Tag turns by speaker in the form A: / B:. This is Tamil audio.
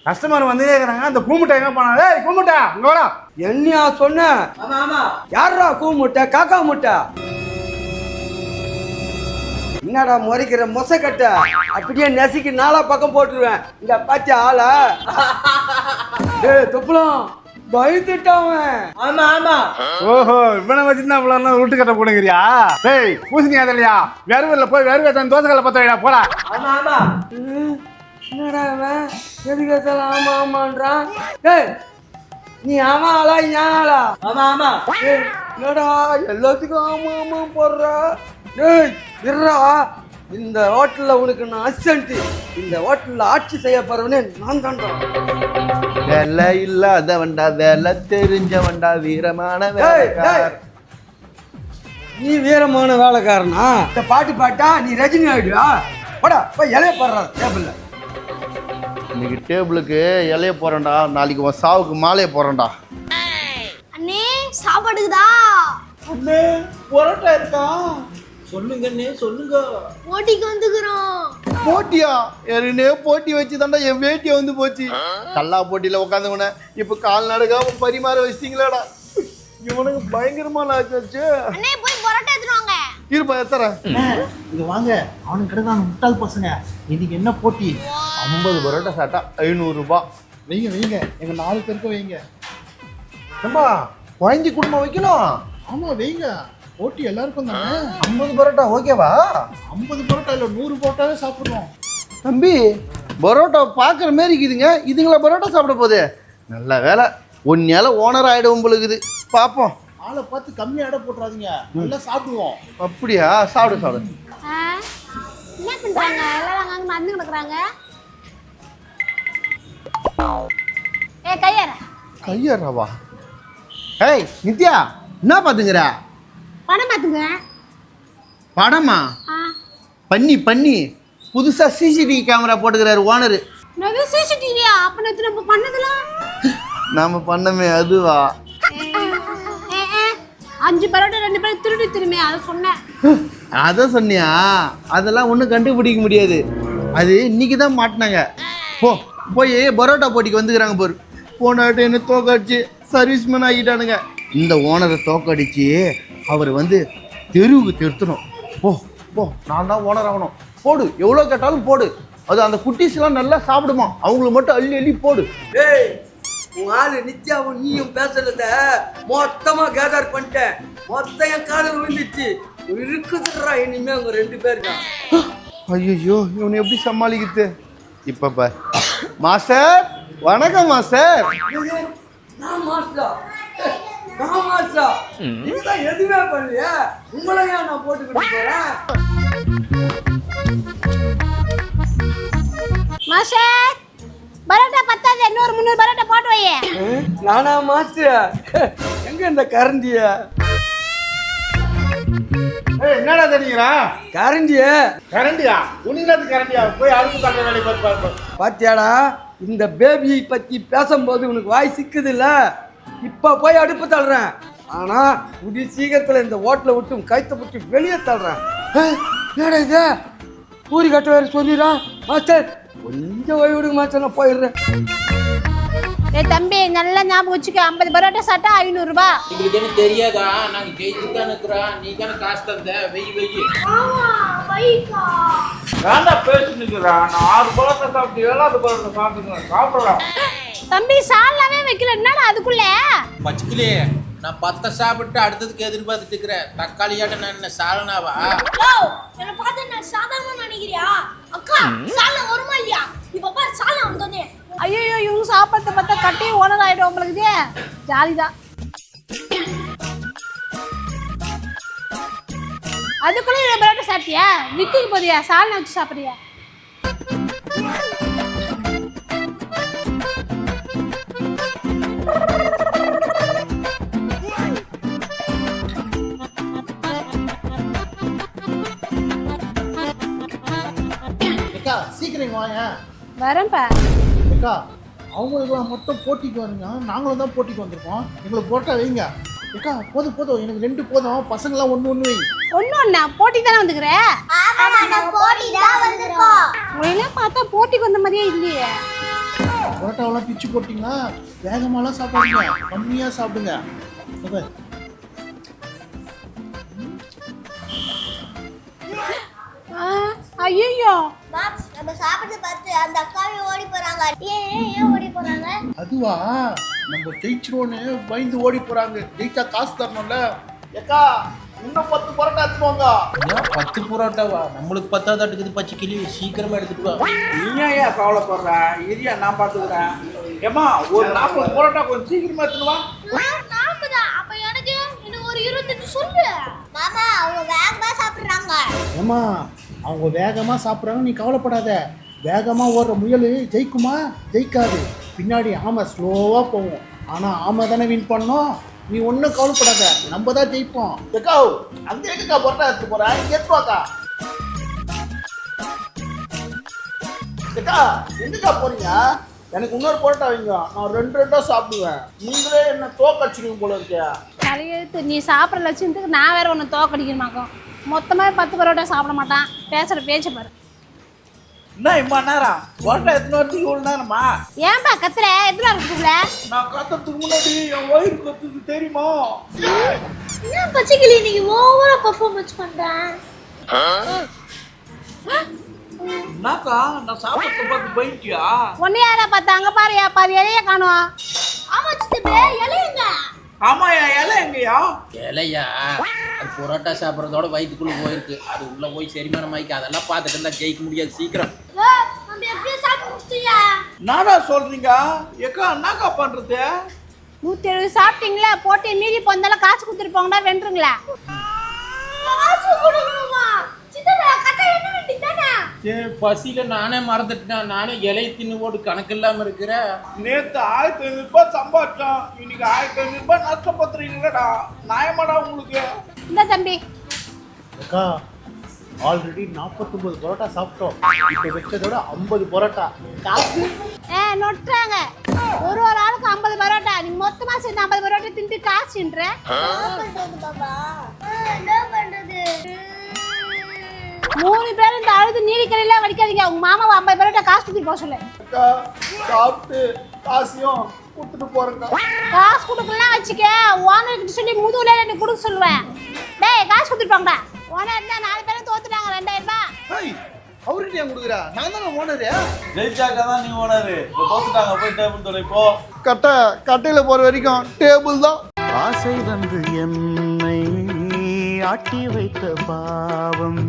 A: கஸ்டமர் வந்து கேக்குறாங்க அந்த கூமுட்டை எங்க போனா? ஏய் கூமுட்டை இங்க வாடா.
B: என்னையா சொன்ன?
C: ஆமா ஆமா.
B: யாரா கூமுட்டை காக்கா முட்டை? என்னடா முறைக்கிற மொசக்கட்டை அப்படியே நெசிக்கு நாலா பக்கம் போட்டுருவேன். இந்த பாத்தியா ஆளா? ஏய் துப்புலாம் பயந்துட்டாவன்.
C: ஆமா ஆமா.
A: ஓஹோ இவனை வச்சுதான் இவ்வளவு ரூட்டு கட்ட போடுங்கிறியா? டேய் பூசணி அதலையா வெறுவில்ல போய் வெறுவை தன் தோசைகளை பத்த வைடா போடா.
C: ஆமா ஆமா.
B: என்னடா அவன் எதுக்கு ஆமா ஆமான்றான்? ஏய் நீ ஆமா ஆளா ஏன் ஆளா?
C: ஆமா ஆமா.
B: ஏய் என்னடா எல்லாத்துக்கும் ஆமா ஆமா போடுற? ஏய் இருடா, இந்த ஹோட்டல்ல உனக்கு நான் அசிஸ்டன்ட். இந்த ஹோட்டல்ல ஆட்சி செய்ய போறவனே நான் தான்டா.
D: வேலை இல்லாதவன்டா வேலை தெரிஞ்சவன்டா வீரமான வேலைக்காரன்.
B: நீ வீரமான வேலைக்காரனா? இந்த பாட்டு பாட்டா நீ ரஜினி ஆயிடுவா? போடா போய் இலைய போடுறா டேபிள்ல.
D: இன்னைக்கு டேபிளுக்கு இலைய போறேன்டா, நாளைக்கு உன் சாவுக்கு மாலையை போறேன்டா.
E: அண்ணே சாப்பாடுக்குதா?
D: அண்ணே பரோட்டா இருக்கா?
C: சொல்லுங்க அண்ணே சொல்லுங்க.
E: போட்டிக்கு வந்துக்கிறோம்.
D: போட்டியா? ஏற்கனவே போட்டி வச்சு தாண்டா என் வேட்டியை வந்து போச்சு. கல்லா போட்டியில உட்காந்துவன இப்ப கால் நடக்காம பரிமாற வச்சிட்டீங்களாடா. இவனுக்கு பயங்கரமான ஆச்சு.
E: அண்ணே போய் பரோட்டா எடுத்துட்டு வாங்க.
D: இருப்பா எத்தரேன்.
F: இது வாங்க, அவனுக்கு கிடக்கான முட்டாள் பசங்க. இன்னைக்கு என்ன போட்டி?
D: 50 பரோட்டா சாப்பிட்டா 500 ரூபாய்.
F: வைங்க வைங்க, எங்க 4 பேருக்கு வைங்க. ஏம்பா குழந்தை குடும்பம் வைக்கணும். ஆமா வைங்க, போட்டி எல்லாருக்கும் தானே.
D: 50 பரோட்டா ஓகேவா?
F: 50 பரோட்டா இல்லை 100 பரோட்டாவே சாப்பிடுறோம்.
D: தம்பி பரோட்டா பார்க்குற மாரி இருக்குதுங்க, இதுங்களா பரோட்டா சாப்பிட போகுது? நல்ல வேலை ஒன்னால ஓனர் ஆகிடும் பொழுது. பார்ப்போம்.
F: ஆளை பார்த்து கம்மி அடை போட்டுறாதீங்க, நல்லா சாப்பிடுவோம்.
D: அப்படியா? சாப்பிடு சாப்பிடு.
E: என்ன பண்றாங்க? எல்லாரும் அங்க நடந்து கிடக்குறாங்க. ஏ கையார
D: கையறாவா? ஏய் நித்யா என்ன பார்த்துங்கிற?
E: பணம் பாத்துங்க.
D: படமா? பண்ணி பண்ணி புதுசா சிசிடிவி கேமரா போட்டுக்கிறாரு ஓனரு.
E: நான் சிசிடிவியா? அப்ப நேத்து நம்ம பண்ணதெல்லாம்
D: நாம பண்ணமே அதுவா?
E: 5 பரோட்டா 2 பேர் திருடி திரும்பி அதை சொன்னேன்.
D: அதை சொன்னியா? அதெல்லாம் ஒன்றும் கண்டுபிடிக்க முடியாது. அது இன்னைக்கு தான் மாட்டினாங்க. போய் பரோட்டா போட்டிக்கு வந்துக்கிறாங்க பாரு. போனாட்டு என்ன தோக்கடிச்சு சர்வீஸ்மேன் ஆகிட்டானுங்க. இந்த ஓனரை தோக்கடிச்சு அவர் வந்து தெருவுக்கு திருத்தணும். போ போ, நான் தான் ஓனர் ஆகணும். போடு, எவ்வளோ கேட்டாலும் போடு. அது அந்த குட்டீஸ்லாம் நல்லா சாப்பிடுமா, அவங்களுக்கு மட்டும் அள்ளி அள்ளி போடு.
B: ஏய் உன் ஆளு நித்யாவும் நீயும் பேசுறத மொத்தமா கேதர் பண்ணிட்டேன். மொத்தம் என் காதல் விழுந்துச்சு. இருக்குதுடா இனிமே அவங்க 2 பேருக்கா.
D: ஐயோ இவனை எப்படி சமாளிக்கிறது? இப்போ பார் மாஸ்டர். வணக்கம் மாஸ்டர்.
B: நான் மாஸ்டரா? நான் மாஸ்டரா? நீதான் எதுவுமே பண்ணலையா? உங்களையா நான் போட்டுக்கிட்டு போறேன்.
E: மாஸ்டர் பரோட்டா பத்தாது, இன்னொரு 300 பரோட்டா போட்டு வையே.
B: நானா மாஸ்டர்? எங்க இந்த கரண்டிய?
A: ஏய் என்னடா தெரியுறா?
B: கரண்டிய
A: கரண்டியா? உனினது கரண்டியா? போய் அடுப்பு தள்ள வேலை பார்த்து.
B: பாத்தியாடா, இந்த பேபியை பத்தி பேசும்போது உனக்கு வாய் சிக்குது இல்ல? இப்ப போய் அடுப்பு தள்ளுறேன். ஆனா உடி சீக்கிரத்துல இந்த ஹோட்டலை விட்டு கைத்த விட்டு வெளியே தள்ளுறேன். ஏடா இது பூரி கட்ட வேற சொல்லிடா. மாஸ்டர் கொஞ்சம் ஓய்வு விடுங்க மாஸ்டர், நான் போயிடுறேன்.
E: ஏய் தம்பி நல்லா ஞாபகம் வச்சுக்க, 50 பரோட்டா சாப்பிட்டா 500 ரூபாய்.
C: உங்களுக்கு என்ன தெரியாதா? நாங்க ஜெயிச்சு தான் இருக்கிறோம். நீ தானே காசு தந்த. வெய்
E: ஆமா பைக்கா.
A: வேண்டா பேசினுக்குறா. நான் 6 பழத்தை சாப்பிட்டு 7வது பழத்தை சாப்பிட்டுக்கிறேன். சாப்பிடலாம்.
E: தம்பி சால்லாவே வைக்கல, என்னடா அதுக்குள்ள?
C: மச்சிக்கலே, நான் 10 சாப்பிட்டு அடுத்ததுக்கு எதிர்பார்த்துட்டு இருக்கிறேன். தக்காளியாட்ட நான் என்ன சாலனாவா?
E: என்ன பார்த்து நான் சாதாரணமா நினைக்கிறியா? அக்கா சால்னா வருமா இல்லையா? இப்ப பாரு சால்னா வந்தோனே. ஐயோ இவங்க சாப்பிட்ட பார்த்தா கட்டி ஓனர் ஆயிடும் உங்களுக்கு. ஜாலிதான். அதுக்குள்ள இந்த பரோட்டா சாப்பிட்டியா? விக்கிக்கு போறியா? சால்னா வச்சு சாப்பிடுறியா?
F: அக்கா சீக்கிரம் வாங்க.
E: வரேன்ப்பா.
F: அக்கா அவங்களுக்குலாம் மட்டும் போட்டிக்கு வருங்க, நாங்களும் தான் போட்டிக்கு வந்திருக்கோம். எங்களுக்கு போட்டா வைங்க. ஏக்கா போதும் போதும் எனக்கு 2 போதும் பசங்களாம் ஒன்று வை.
E: ஒண்ணு போட்டி தானே வந்துக்கிற
G: போட்டி தான் வந்திருக்கோம்.
E: உங்களெல்லாம் பார்த்தா போட்டிக்கு வந்த மாதிரியே இல்லையே.
F: பரோட்டாவெல்லாம் பிச்சு போட்டிங்கன்னா வேகமாலாம் சாப்பிடுங்க, கம்மியாக சாப்பிடுங்க. ஓகே.
E: ஐயோ
G: மாப்ஸ், நம்ம சாப்பிட்டு பார்த்து அந்த அக்காவே ஓடி போறாங்க. ஏன் ஓடி போறாங்க?
F: அதுவா நம்ம ஜெயிச்சிருவோன்னு பயந்து ஓடி போறாங்க. ஜெயிச்சா காசு தரணும்ல. ஏக்கா இன்னும் 10 பரோட்டா எடுத்துவாங்க.
C: 10 புரோட்டாவா? நம்மளுக்கு 10 இருக்குது பச்சை கிளி. சீக்கிரமா எடுத்துட்டு வா.
B: நீ ஏன் கவலைப்படுற? இரியா நான் பார்த்துக்கிறேன். ஏமா ஒரு 40 பரோட்டா கொஞ்சம் சீக்கிரமா எடுத்துன்னு வா.
E: 40. அப்ப எனக்கு இன்னும் ஒரு 28 சொல்லு.
G: மாமா, அவங்க வேகமா சாப்பிடுறாங்க.
F: ஏமா அவங்க வேகமாக சாப்பிட்றாங்க, நீ கவலைப்படாத. வேகமாக ஓடுற முயல் ஜெயிக்குமா? ஜெயிக்காது. பின்னாடி ஆமை ஸ்லோவாக போவோம். ஆனால் ஆமை தானே வின் பண்ணோம். நீ ஒன்றும் கவலைப்படாத, நம்ம தான் ஜெயிப்போம். ஏக்கா அங்கே எங்கக்கா பரோட்டா எடுத்து போகிறேன், இங்கே எடுத்துவாக்கா. ஏக்கா எங்கக்கா போறீங்க? எனக்கு இன்னொரு பரோட்டா வைங்க, நான் 2 சாப்பிடுவேன். நீங்களே என்ன தோக்கடிச்சிருவீங்க போல இருக்கியா?
E: தலையெழுத்து, நீ சாப்பிட்ற லட்சத்துக்கு நான் வேற ஒன்று தோக்கடிக்கணுமாக்கும். மொத்தமாக 10 பரோட்டா சாப்பிட மாட்டான். பேசுகிற பேச்சு பாரு.
B: என்ன இம்மா நேரம் பரோட்டா எடுத்துன்னு வரதுக்கு இவ்வளோ நேரமா?
E: ஏன்பா கத்துற? எதுல இருக்குல்ல?
B: நான் கத்துறதுக்கு முன்னாடி என் வயிறு கத்துது தெரியுமா?
G: என்ன பச்சைக்கிளி நீங்க ஓவரா பெர்ஃபார்மன்ஸ் பண்றேன்?
B: என்னக்கா நான் சாப்பிட்டு பார்த்து போயிட்டியா?
E: ஒன்னு யாரா பார்த்தா? அங்கே பாரு பாரு, இலைய காணும்.
G: ஆமா சித்தப்பே, இலையுங்க.
B: ஆமா என் இலை எங்கயா?
C: இலையா? அது புரோட்டா சாப்பிட்றதோட வயிற்றுக்குள்ள போயிருக்கு. அது உள்ள போய் செரிமானம் ஆயிக்கு. அதெல்லாம் பார்த்துட்டு இருந்தா ஜெயிக்க முடியாது. சீக்கிரம்
G: நம்ம எப்படியே சாப்பிட்டு முடிச்சிட்டியா?
B: என்னடா சொல்றீங்க? ஏக்கா என்னக்கா பண்றது?
E: 170 சாப்பிட்டீங்களா? போட்டு மீறி போந்தாலும் காசு கொடுத்துட்டு போங்கடா, வென்றுங்களா?
G: காசு கொடுக்கணுமா? சித்தப்பே கட்டை என்ன வேண்டியதானே?
C: பசியில நானே மறந்துட்டேன். நானே இலை தின்னு போட்டு கணக்கு இல்லாம இருக்கிறேன்.
B: நேத்து 1500 ரூபாய் சம்பாதிச்சோம், இன்னைக்கு 1500 ரூபாய் நஷ்டப்படுறீங்களடா. நியாயமாடா உங்களுக்கு?
E: இந்த தம்பி
F: அக்கா ஆல்ரெடி 49 பரோட்டா சாப்பிட்டோம். இப்போ வச்சதோட 50 பரோட்டா. காசு
E: நொட்டுறாங்க. ஒரு ஆளுக்கு 50 பரோட்டா. நீங்க மொத்தமா சேர்ந்து 50 பரோட்டா தின்ட்டு காசுன்ற.
G: என்ன பண்றது பாபா? என்ன பண்றது?
E: 3 பேரும் இந்த அழுது நீலிக்கரையில வடிக்காதீங்க. உங்க மாமாவை 50 பரோட்டா காசு கொடுத்துட்டு போக சொல்லு.
F: அக்கா சாப்பிட்டு காசையும் கொடுத்துட்டு போறேங்க.
E: காசு கொடுக்கலாம் வச்சுக்க. ஓனர்கிட்ட சொல்லி முதுகுல எனக்கு கொடுக்க சொல்லுவேன். டேய் காசு கொடுத்துட்டு போங்கடா. ஓனர் இருந்தா 4 பேரும் தோத்துட்டாங்க 2000 ரூபாய்.
F: ஹேய் அவர்கிட்ட ஏன் கொடுக்குறா? நான் தானே ஓனரு.
B: ஜெயிச்சாக்கா தான் நீ ஓனரு. இப்போ தோத்துட்டாங்க, போய் டேபிள் தொலை போ.
F: கட்டையில் போகிற வரைக்கும் டேபிள் தான்.
H: ஆசை வந்து என்னை ஆட்டி வைத்த பாவம்